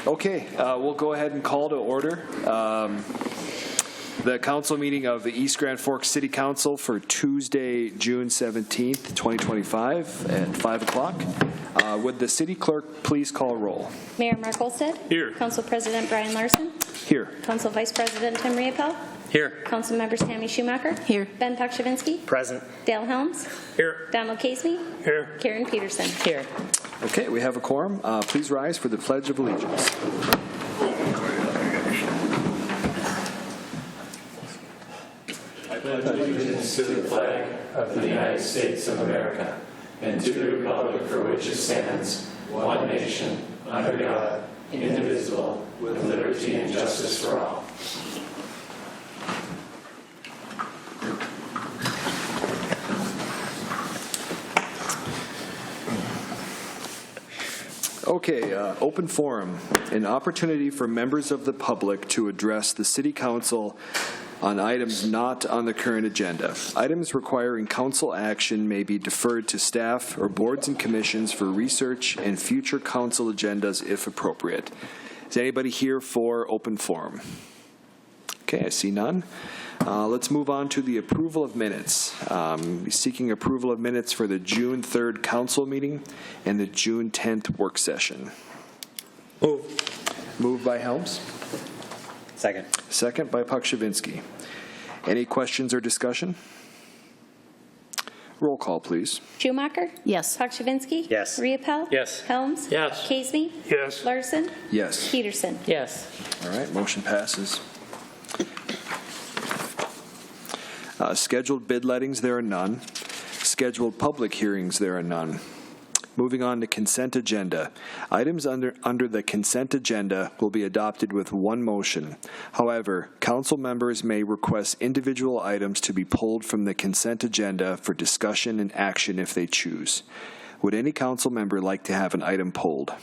Okay, we'll go ahead and call to order the council meeting of the East Grand Forks City Council for Tuesday, June 17th, 2025 at 5 o'clock. Would the city clerk please call roll? Mayor Mark Olstead. Here. Council President Brian Larson. Here. Council Vice President Tim Riepel. Here. Council Members Tammy Schumacher. Here. Ben Pakshavinsky. Present. Dale Helms. Here. Donald Casey. Here. Karen Peterson. Here. Okay, we have a quorum. Please rise for the Pledge of Allegiance. I pledge allegiance to the flag of the United States of America and to the republic for which it stands, one nation, under God, indivisible, with liberty and justice for all. Okay, open forum, an opportunity for members of the public to address the City Council on items not on the current agenda. Items requiring council action may be deferred to staff or boards and commissions for research and future council agendas if appropriate. Is anybody here for open forum? Okay, I see none. Let's move on to the approval of minutes. Seeking approval of minutes for the June 3rd council meeting and the June 10th work session. Moved by Helms. Second. Second by Pakshavinsky. Any questions or discussion? Roll call, please. Schumacher. Yes. Pakshavinsky. Yes. Riepel. Yes. Helms. Yes. Casey. Yes. Larson. Yes. Peterson. Yes. All right, motion passes. Scheduled bid lettings, there are none. Scheduled public hearings, there are none. Moving on to consent agenda. Items under the consent agenda will be adopted with one motion. However, council members may request individual items to be pulled from the consent agenda for discussion and action if they choose. Would any council member like to have an item pulled?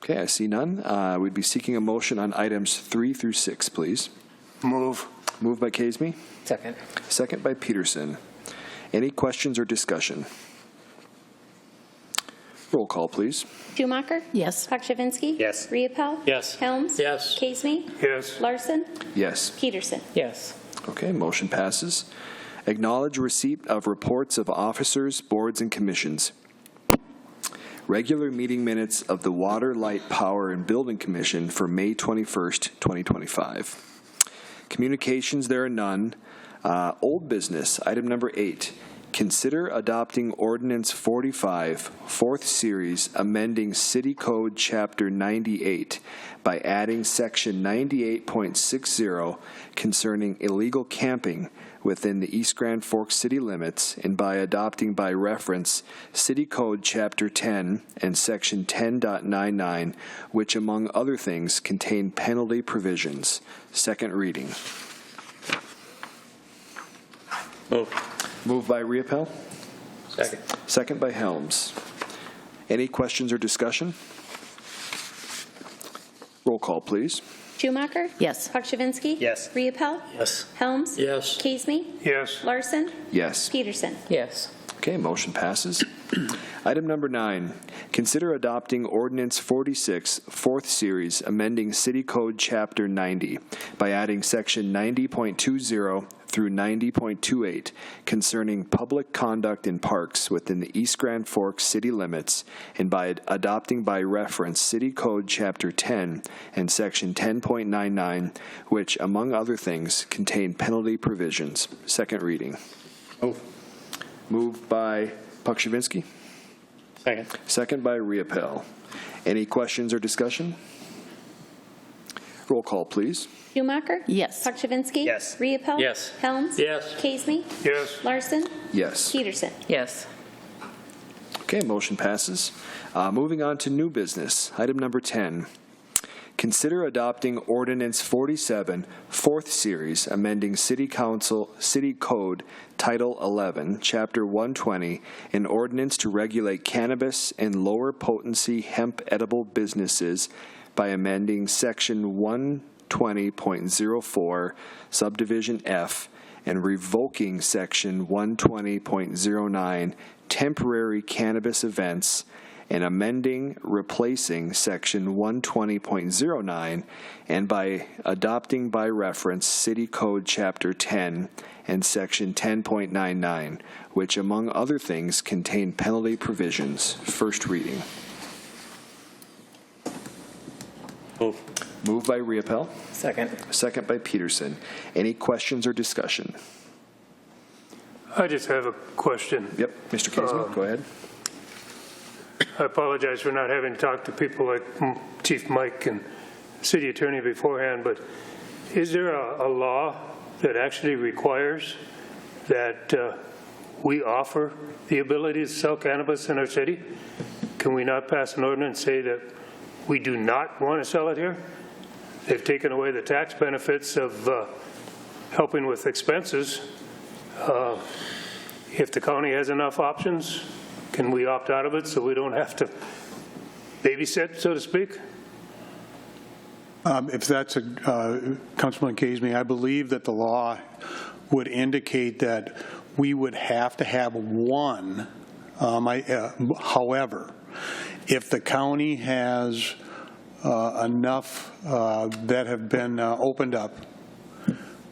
Okay, I see none. We'd be seeking a motion on items 3 through 6, please. Move. Moved by Casey. Second. Second by Peterson. Any questions or discussion? Roll call, please. Schumacher. Yes. Pakshavinsky. Yes. Riepel. Yes. Helms. Yes. Casey. Yes. Larson. Yes. Peterson. Yes. Okay, motion passes. Acknowledge receipt of reports of officers, boards, and commissions. Regular meeting minutes of the Water, Light, Power, and Building Commission for May 21st, 2025. Communications, there are none. Old business, item number 8. Consider adopting Ordinance 45, 4th Series, amending City Code Chapter 98 by adding Section 98.60 concerning illegal camping within the East Grand Forks city limits, and by adopting by reference City Code Chapter 10 and Section 10.99, which, among other things, contain penalty provisions. Second reading. Moved by Riepel. Second. Second by Helms. Any questions or discussion? Roll call, please. Schumacher. Yes. Pakshavinsky. Yes. Riepel. Yes. Helms. Yes. Casey. Yes. Larson. Yes. Peterson. Yes. Okay, motion passes. Item number 9, consider adopting Ordinance 46, 4th Series, amending City Code Chapter 90 by adding Section 90.20 through 90.28 concerning public conduct in parks within the East Grand Forks city limits, and by adopting by reference City Code Chapter 10 and Section 10.99, which, among other things, contain penalty provisions. Second reading. Moved by Pakshavinsky. Second. Second by Riepel. Any questions or discussion? Roll call, please. Schumacher. Yes. Pakshavinsky. Yes. Riepel. Yes. Helms. Yes. Casey. Yes. Larson. Yes. Peterson. Yes. Okay, motion passes. Moving on to new business. Item number 10. Consider adopting Ordinance 47, 4th Series, amending City Code Title 11, Chapter 120, an ordinance to regulate cannabis and lower potency hemp edible businesses by amending Section 120.04, Subdivision F, and revoking Section 120.09, temporary cannabis events, and amending, replacing Section 120.09, and by adopting by reference City Code Chapter 10 and Section 10.99, which, among other things, contain penalty provisions. First reading. Move. Moved by Riepel, Second. second by Peterson. Any questions or discussion? I just have a question. Yep, Mr. Casey, go ahead. I apologize for not having talked to people like Chief Mike and City Attorney beforehand, but is there a law that actually requires that we offer the ability to sell cannabis in our city? Can we not pass an ordinance and say that we do not want to sell it here? They've taken away the tax benefits of helping with expenses. If the county has enough options, can we opt out of it so we don't have to babysit, so to speak? If that's Councilman Casey, I believe that the law would indicate that we would have to have one. However, if the county has enough that have been opened up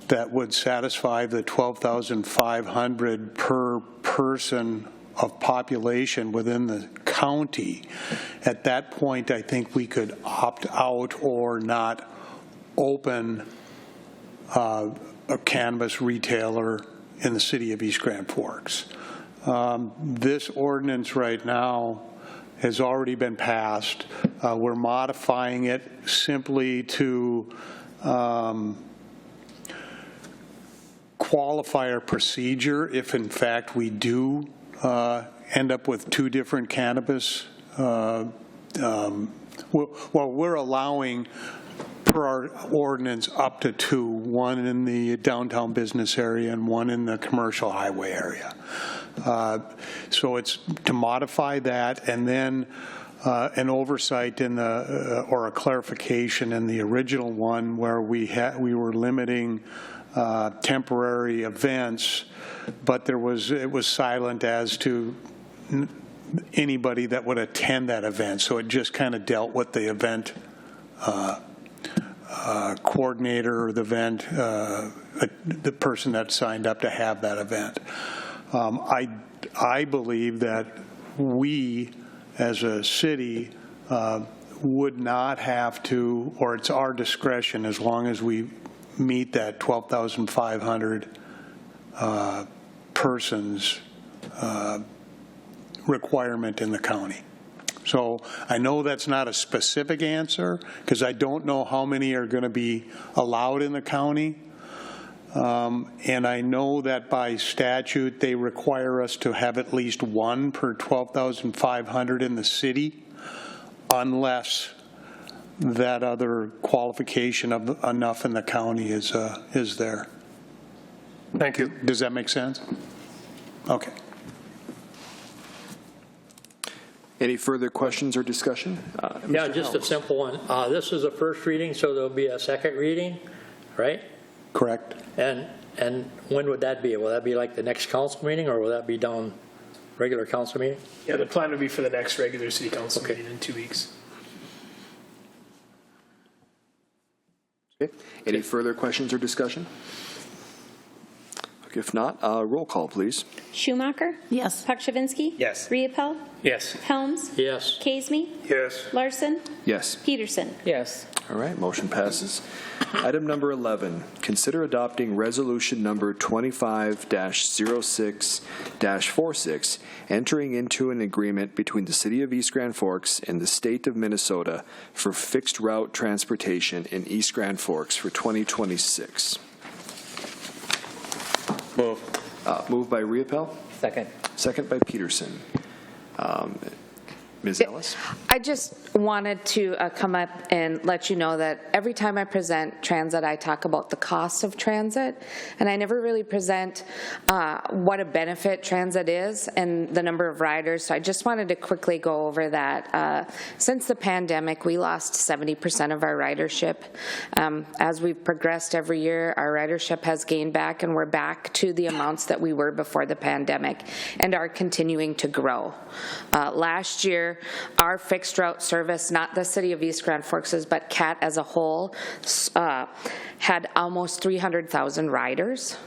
that would satisfy the 12,500 per person of population within the county, at that point I think we could opt out or not open a cannabis retailer in the city of East Grand Forks. This ordinance right now has already been passed. We're modifying it simply to qualify our procedure if in fact we do end up with two different cannabis. Well, we're allowing per our ordinance up to two, one in the downtown business area and one in the commercial highway area. So it's to modify that, and then an oversight in the or a clarification in the original one where we were limiting temporary events, but it was silent as to anybody that would attend that event. So it just kind of dealt with the event coordinator or the event, the person that signed up to have that event. I believe that we, as a city, would not have to, or it's our discretion as long as we meet that 12,500 persons requirement in the county. So I know that's not a specific answer because I don't know how many are going to be allowed in the county. And I know that by statute they require us to have at least one per 12,500 in the city unless that other qualification of enough in the county is there. Thank you. Does that make sense? Okay. Any further questions or discussion? Yeah, just a simple one. This is a first reading, so there'll be a second reading, right? Correct. And when would that be? Will that be like the next council meeting, or will that be down regular council meeting? Yeah, the plan would be for the next regular city council meeting in 2 weeks. Okay. Any further questions or discussion? Okay, if not, roll call, please. Schumacher? Yes. Pakshavinsky? Yes. Riepel? Yes. Helms? Yes. Casey? Yes. Larson? Yes. Peterson? Yes. All right, motion passes. Item number 11, consider adopting resolution number 25-06-46, entering into an agreement between the City of East Grand Forks and the State of Minnesota for fixed route transportation in East Grand Forks for 2026. Move. Moved by Riepel, Second. second by Peterson. Ms. Ellis? I just wanted to come up and let you know that every time I present transit, I talk about the cost of transit, and I never really present what a benefit transit is and the number of riders. So I just wanted to quickly go over that. Since the pandemic, we lost 70% of our ridership. As we've progressed every year, our ridership has gained back, and we're back to the amounts that we were before the pandemic and are continuing to grow. Last year, year, our fixed route service, not the city of East Grand Forks, but CAT as a whole, had almost 300,000 riders.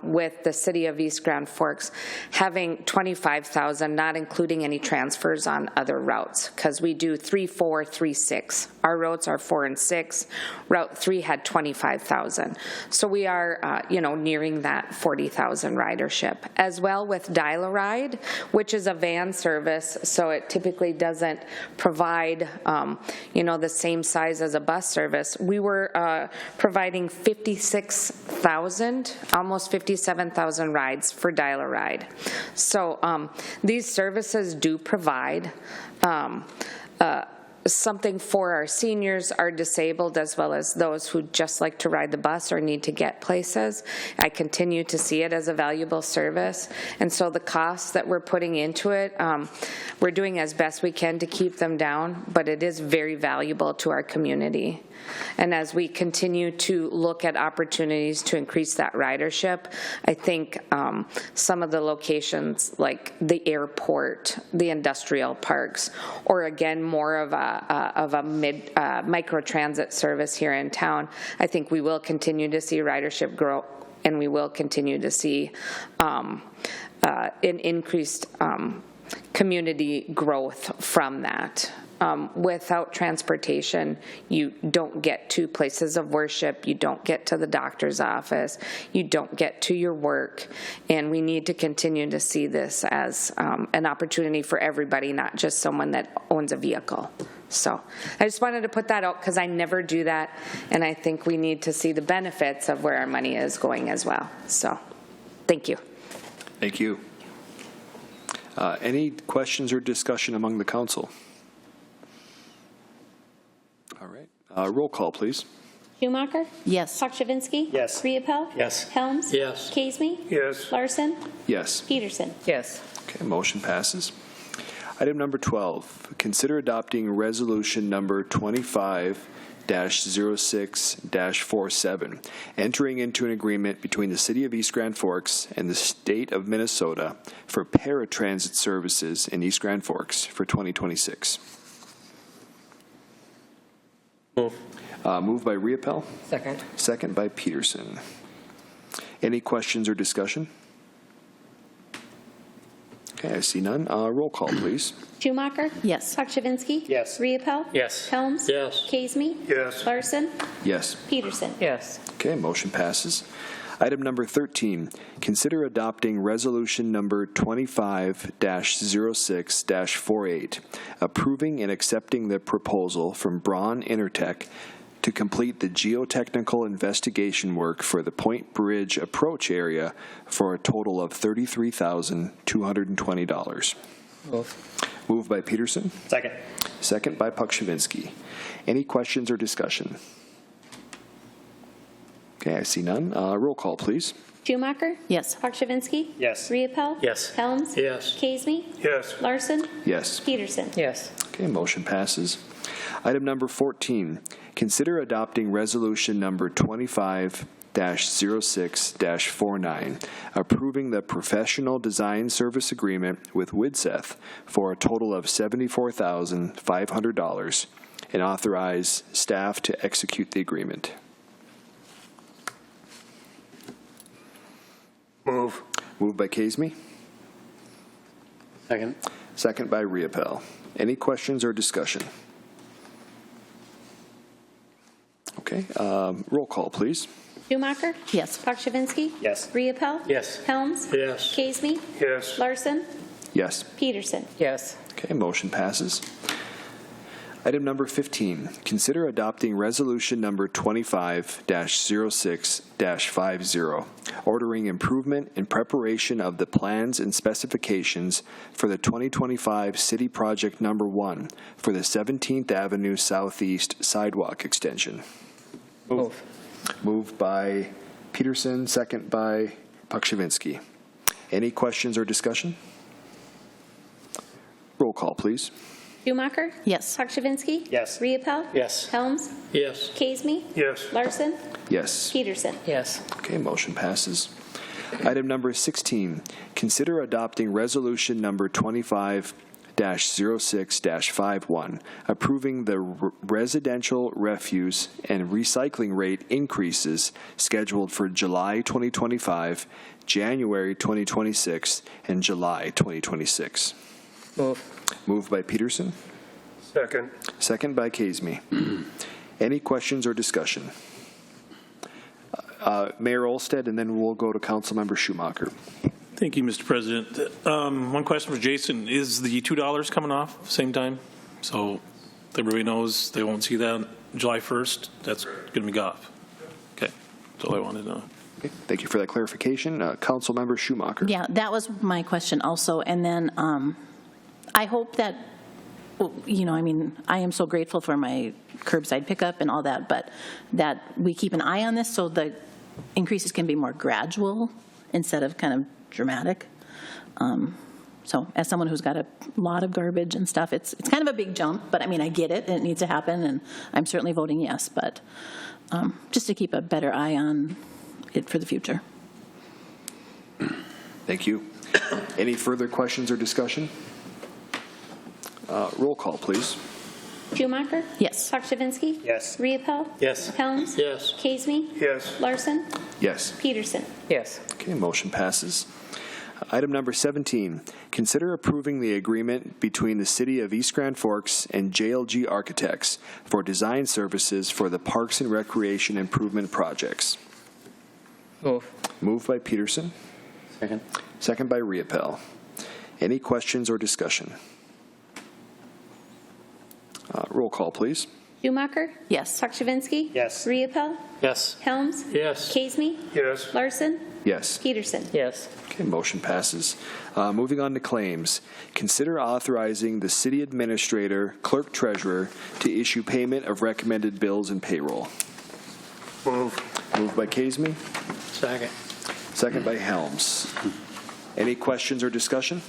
With the city of East Grand Forks having 25,000, not including any transfers on other routes, because we do 3, 4, 3, 6. Our routes are 4 and 6. Route 3 had 25,000. So we are, nearing that 40,000 ridership. As well with Dial-A-Ride, which is a van service, so it typically doesn't provide, the same size as a bus service. We were providing 56,000, almost 57,000 rides for Dial-A-Ride. So these services do provide something for our seniors, our disabled, as well as those who just like to ride the bus or need to get places. I continue to see it as a valuable service, and so the costs that we're putting into it, we're doing as best we can to keep them down, but it is very valuable to our community. And as we continue to look at opportunities to increase that ridership, I think some of the locations like the airport, the industrial parks, or again more of a micro transit service here in town, I think we will continue to see ridership grow, and we will continue to see an increased community growth from that. Without transportation, you don't get to places of worship, you don't get to the doctor's office, you don't get to your work, and we need to continue to see this as an opportunity for everybody, not just someone that owns a vehicle. So I just wanted to put that out because I never do that, and I think we need to see the benefits of where our money is going as well. So thank you. Thank you. Any questions or discussion among the council? All right. Roll call, please. Schumacher? Yes. Pakshavinsky? Yes. Riepel? Yes. Helms? Yes. Kasemy? Yes. Larson? Yes. Peterson? Yes. Okay, motion passes. Item number 12, consider adopting resolution number 25-06-47, entering into an agreement between the City of East Grand Forks and the State of Minnesota for paratransit services in East Grand Forks for 2026. Move. Moved by Riepel, Second. second by Peterson. Any questions or discussion? Okay, I see none. Roll call, please. Schumacher? Yes. Pakshavinsky? Yes. Riepel? Yes. Helms? Yes. Kasemy? Yes. Larson? Yes. Peterson? Yes. Okay, motion passes. Item number 13, consider adopting resolution number 25-06-48, approving and accepting the proposal from Braun Intertech to complete the geotechnical investigation work for the Point Bridge approach area for a total of $33,220. Move. Moved by Peterson, Second. second by Pakshavinsky. Any questions or discussion? Okay, I see none. Roll call, please. Schumacher? Yes. Pakshavinsky? Yes. Riepel? Yes. Helms? Yes. Kasemy? Yes. Larson? Yes. Peterson? Yes. Okay, motion passes. Item number 14, consider adopting resolution number 25-06-49, approving the professional design service agreement with Widseth for a total of $74,500 and authorize staff to execute the agreement. Move. Moved by Kasemy, Second. second by Riepel. Any questions or discussion? Okay, roll call, please. Schumacher? Yes. Pakshavinsky? Yes. Riepel? Yes. Helms? Yes. Kasemy? Yes. Larson? Yes. Peterson? Yes. Okay, motion passes. Item number 15, consider adopting resolution number 25-06-50, ordering improvement and preparation of the plans and specifications for the 2025 City Project Number 1 for the 17th Avenue Southeast Sidewalk Extension. Move. Moved by Peterson, second by Pakshavinsky. Any questions or discussion? Roll call, please. Schumacher? Yes. Pakshavinsky? Yes. Riepel? Yes. Helms? Yes. Kasemy? Yes. Larson? Yes. Peterson? Yes. Okay, motion passes. Item number 16, consider adopting resolution number 25-06-51, 2023-06-51, approving the residential refuse and recycling rate increases scheduled for July 2025, January 2026, and July 2026. Move. Moved by Peterson, Second. second by Caseme. Any questions or discussion? Mayor Olstead, and then we'll go to Councilmember Schumacher. Thank you, Mr. President. One question for Jason. Is the $2 coming off same time? So everybody knows they won't see that July 1st. That's going to be off. Okay. That's all I wanted to know. Okay. Thank you for that clarification. Councilmember Schumacher. Yeah, that was my question also. And then I hope that, well, you know, I mean, I am so grateful for my curbside pickup and all that, but that we keep an eye on this so the increases can be more gradual instead of kind of dramatic. So as someone who's got a lot of garbage and stuff, it's kind of a big jump, but I mean, I get it, and it needs to happen, and I'm certainly voting yes, but just to keep a better eye on it for the future. Thank you. Any further questions or discussion? Roll call, please. Schumacher? Yes. Pakshavinsky? Yes. Riepel? Yes. Helms? Yes. Caseme? Yes. Larson? Yes. Peterson? Yes. Okay, motion passes. Item number 17, consider approving the agreement between the City of East Grand Forks and JLG Architects for design services for the Parks and Recreation Improvement Projects. Move. Moved by Peterson, Second. second by Riepel. Any questions or discussion? Roll call, please. Schumacher? Yes. Pakshavinsky? Yes. Riepel? Yes. Helms? Yes. Caseme? Yes. Larson? Yes. Peterson? Yes. Okay, motion passes. Moving on to claims. Consider authorizing the city administrator, clerk treasurer to issue payment of recommended bills and payroll. Move. Moved by Caseme, Second. second by Helms. Any questions or discussion?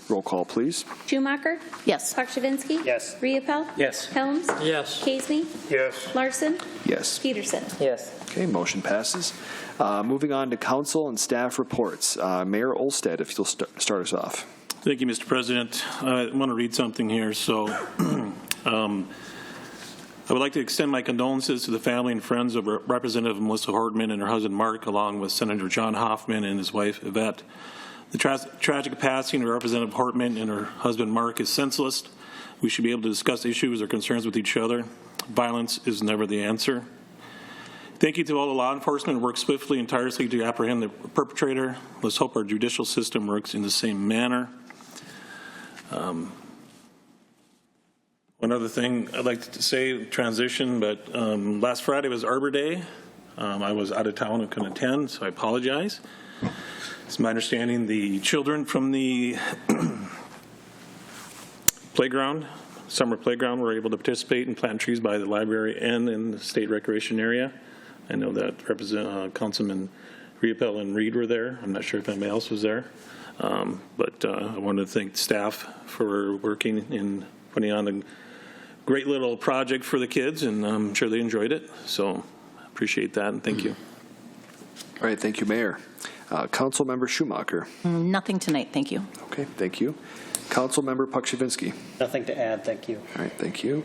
Roll call, please. Schumacher? Yes. Pakshavinsky? Yes. Riepel? Yes. Helms? Yes. Caseme? Yes. Larson? Yes. Peterson? Yes. Okay, motion passes. Moving on to council and staff reports. Mayor Olstead, if you'll start us off. Thank you, Mr. President. I want to read something here. So I would like to extend my condolences to the family and friends of Representative Melissa Hortman and her husband Mark, along with Senator John Hoffman and his wife Yvette. The tragic passing of Representative Hortman and her husband Mark is senseless. We should be able to discuss issues or concerns with each other. Violence is never the answer. Thank you to all the law enforcement who work swiftly and tirelessly to apprehend the perpetrator. Let's hope our judicial system works in the same manner. One other thing I'd like to say, transition, but last Friday was Arbor Day. I was out of town and couldn't attend, so I apologize. It's my understanding the children from the playground, summer playground, were able to participate and plant trees by the library and in the state recreation area. I know that Councilman Riepel and Reed were there. I'm not sure if anybody else was there. But I wanted to thank staff for working in putting on a great little project for the kids, and I'm sure they enjoyed it. So I appreciate that, and thank you. All right, thank you, Mayor. Councilmember Schumacher. Nothing tonight, thank you. Okay, thank you. Councilmember Pakshavinsky. Nothing to add, thank you. All right, thank you.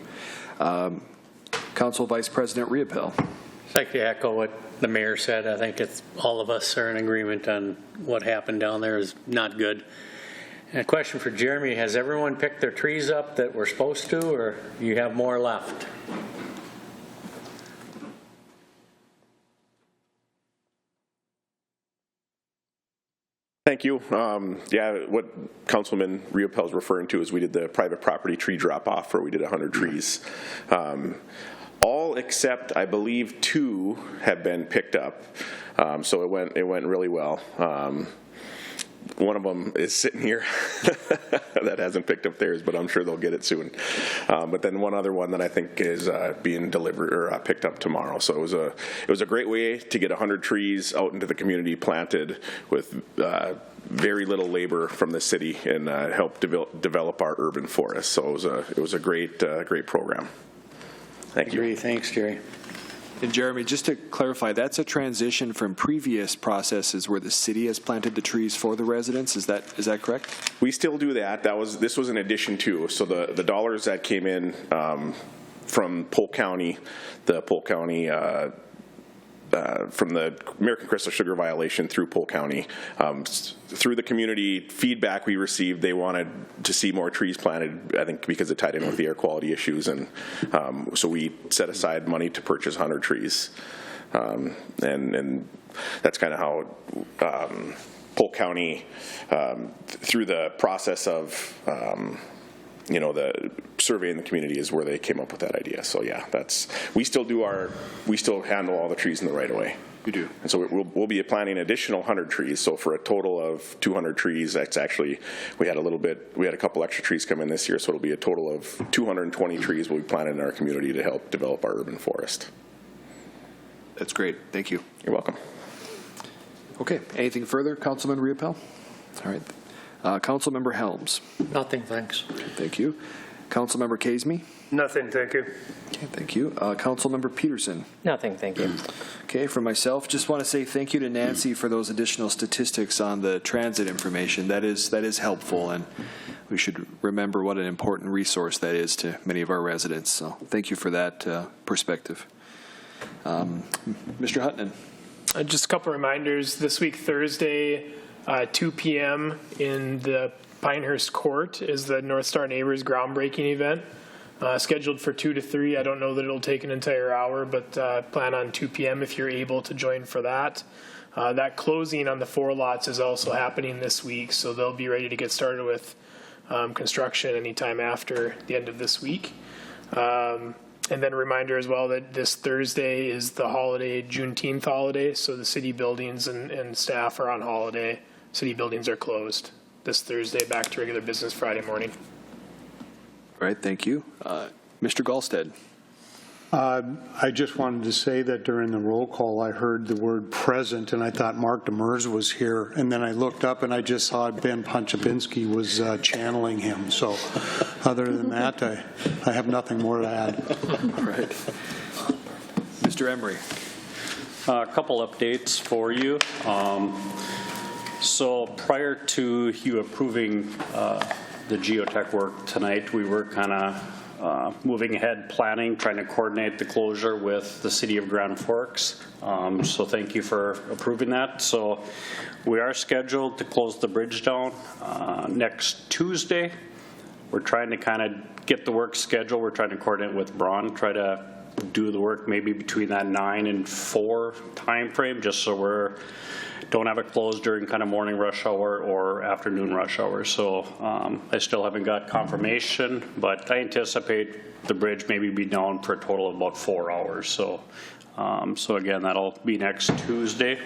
Council Vice President Riepel. I'd like to echo what the mayor said. I think it's all of us are in agreement on what happened down there is not good. And a question for Jeremy, has everyone picked their trees up that we're supposed to, or you have more left? Thank you. Yeah, what Councilman Riepel is referring to is we did the private property tree drop-off where we did 100 trees. All except, I believe, 2 have been picked up. So it went really well. One of them is sitting here that hasn't picked up theirs, but I'm sure they'll get it soon. But then one other one that I think is being delivered or picked up tomorrow. So it was a great way to get 100 trees out into the community planted with very little labor from the city and help develop our urban forest. So it was a great program. Thank you. Thanks, Jerry. And Jeremy, just to clarify, that's a transition from previous processes where the city has planted the trees for the residents. Is that correct? We still do that. This was an addition too. So the dollars that came in from Polk County, from the American Crystal Sugar violation through Polk County, through the community feedback we received, they wanted to see more trees planted, I think because it tied in with the air quality issues, and so we set aside money to purchase 100 trees. And that's kind of how Polk County, through the process of the survey in the community, is where they came up with that idea. So yeah, we still handle all the trees in the right of way. You do. And so we'll be planting additional 100 trees. So for a total of 200 trees, that's actually, we had a couple extra trees come in this year, so it'll be a total of 220 trees we'll be planting in our community to help develop our urban forest. That's great. Thank you. You're welcome. Okay. Anything further, Councilman Riopel? All right. Councilmember Helms. Nothing, thanks. Thank you. Councilmember Casemy. Nothing, thank you. Okay, thank you. Councilmember Peterson. Nothing, thank you. Okay, for myself, just want to say thank you to Nancy for those additional statistics on the transit information. That is helpful, and we should remember what an important resource that is to many of our residents. So thank you for that perspective. Mr. Hutton. Just a couple reminders. This week, Thursday, 2 p.m. in the Pinehurst Court is the North Star Neighbors groundbreaking event. Scheduled for 2 to 3. I don't know that it'll take an entire hour, but plan on 2 p.m. if you're able to join for that. That closing on the 4 lots is also happening this week, so they'll be ready to get started with construction anytime after the end of this week. And then a reminder as well that this Thursday is the holiday, Juneteenth holiday, so the city buildings and staff are on holiday. City buildings are closed this Thursday, back to regular business Friday morning. All right, thank you. Mr. Gallstead. I just wanted to say that during the roll call, I heard the word present, and I thought Mark Demers was here. And then I looked up, and I just saw Ben Ponchabinski was channeling him. So other than that, I have nothing more to add. All right. Mr. Emery. A couple updates for you. So prior to you approving the geotech work tonight, we were kind of moving ahead, planning, trying to coordinate the closure with the city of Grand Forks. So thank you for approving that. So we are scheduled to close the bridge down next Tuesday. We're trying to kind of get the work scheduled. We're trying to coordinate with Braun, try to do the work maybe between that 9 and 4 time frame, just so we're don't have it closed during kind of morning rush hour or afternoon rush hour. So I still haven't got confirmation, but I anticipate the bridge maybe be down for a total of about 4 hours. So so again, that'll be next Tuesday.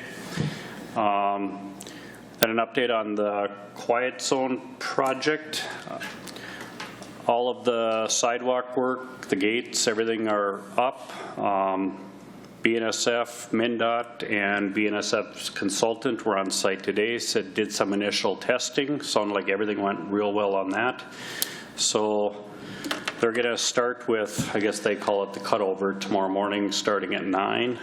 Then an update on the Quiet Zone project. All of the sidewalk work, the gates, everything are up. BNSF, MnDOT, and BNSF's consultant were on site today, did some initial testing. Sounded like everything went real well on that. So they're going to start with, I guess they call it the cutover tomorrow morning, starting at 9.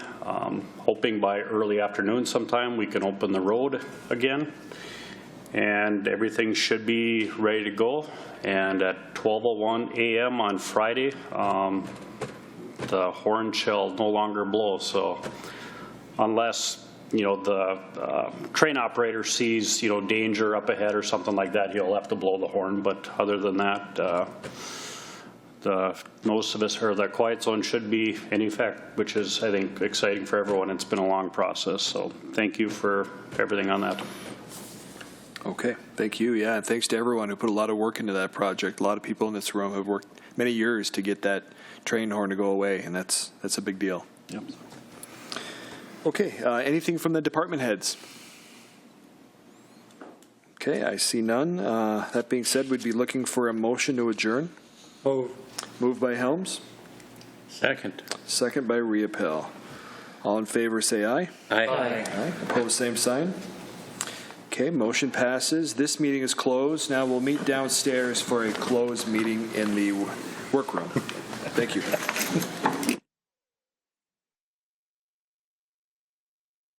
Hoping by early afternoon sometime we can open the road again. And everything should be ready to go. And at 12:01 a.m. on Friday, the horn shall no longer blow. So unless, the train operator sees, danger up ahead or something like that, he'll have to blow the horn. But other than that, most of us, or the quiet zone should be in effect, which is, I think, exciting for everyone. It's been a long process. So thank you for everything on that. Okay, thank you. Yeah, and thanks to everyone who put a lot of work into that project. A lot of people in this room have worked many years to get that train horn to go away, and that's a big deal. Yep. Okay, anything from the department heads? Okay, I see none. That being said, we'd be looking for a motion to adjourn. Moved by Helms. Second. Second by Riopel. All in favor say aye. Aye. Aye. Opposed, same sign. Okay, motion passes. This meeting is closed. Now we'll meet downstairs for a closed meeting in the workroom. Thank you.